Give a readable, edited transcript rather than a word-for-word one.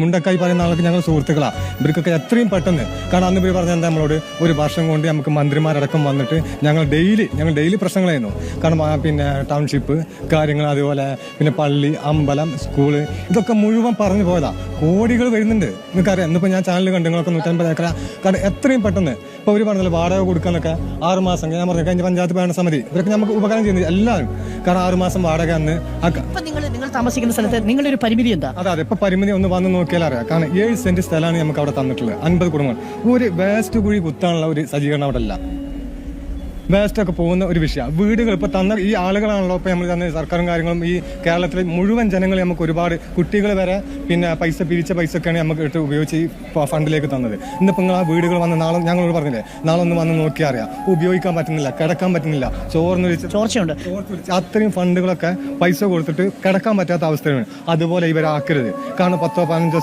മുണ്ടക്കായി പറയുന്ന ആൾക്ക് ഞങ്ങൾ സുഹൃത്തുക്കളാണ്. ഇവർക്കൊക്കെ എത്രയും പെട്ടെന്ന്, കാരണം അന്ന് ഇവർ പറഞ്ഞാൽ നമ്മളോട് ഒരു വർഷം കൊണ്ട് നമുക്ക് മന്ത്രിമാരടക്കം വന്നിട്ട് ഞങ്ങൾ ഡെയിലി പ്രശ്നങ്ങളായിരുന്നു. കാരണം പിന്നെ ടൗൺഷിപ്പ് കാര്യങ്ങൾ, അതുപോലെ പിന്നെ പള്ളി, അമ്പലം, സ്കൂള്, ഇതൊക്കെ മുഴുവൻ പറഞ്ഞു പോയതാ. കോടികൾ വരുന്നുണ്ട്. നിങ്ങൾക്കറിയാം, ഇന്നിപ്പോൾ ഞാൻ ചാനൽ കണ്ടു, നിങ്ങളൊക്കെ 150 ഏക്കർ. കാരണം എത്രയും പെട്ടെന്ന് ഇപ്പോൾ ഒരു പറഞ്ഞാൽ വാടക കൊടുക്കാനൊക്കെ 6 മാസം, ഞാൻ പറഞ്ഞു കഴിഞ്ഞ പഞ്ചായത്ത് ഭരണ സമിതി ഇവരൊക്കെ നമുക്ക് ഉപകാരം ചെയ്യുന്നത് എല്ലാവരും. കാരണം 6 മാസം വാടക അന്ന് നിങ്ങൾ താമസിക്കുന്ന സ്ഥലത്ത് നിങ്ങളുടെ ഒരു പരിമിതി എന്താ? അതെ, ഇപ്പൊ പരിമിതി ഒന്ന് വന്ന് നോക്കിയാൽ അറിയാം. കാരണം 7 സെന്റ് സ്ഥലമാണ് നമുക്ക് അവിടെ തന്നിട്ടുള്ളത്. 50 കുടുംബങ്ങൾ. ഒരു വേസ്റ്റ് കുഴി കുത്താനുള്ള ഒരു സജ്ജീകരണം അവിടെ അല്ല. വേസ്റ്റ് ഒക്കെ പോകുന്ന ഒരു വിഷയമാണ്. വീടുകൾ ഇപ്പൊ തന്ന ഈ ആളുകളാണല്ലോ ഇപ്പൊ നമ്മൾ തന്ന സർക്കാരും കാര്യങ്ങളും. ഈ കേരളത്തിലെ മുഴുവൻ ജനങ്ങളെ നമുക്ക് ഒരുപാട് കുട്ടികൾ വരെ പിന്നെ പിരിച്ച പൈസ ഒക്കെയാണ് നമുക്ക് ഇട്ട് ഉപയോഗിച്ച് ഈ ഫണ്ടിലേക്ക് തന്നത്. ഇന്നിപ്പോൾ നിങ്ങൾ ആ വീടുകൾ വന്ന് നാളെ ഞങ്ങളോട് പറഞ്ഞില്ലേ, നാളെ ഒന്ന് വന്ന് നോക്കിയാൽ അറിയാം. ഉപയോഗിക്കാൻ പറ്റുന്നില്ല, കിടക്കാൻ പറ്റുന്നില്ല, ചോർച്ചയുണ്ട്. അത്രയും ഫണ്ടുകളൊക്കെ പൈസ കൊടുത്തിട്ട് കിടക്കാൻ പറ്റാത്ത അവസ്ഥയാണ്. അതുപോലെ ഇവരാക്കരുത്. കാരണം 10-15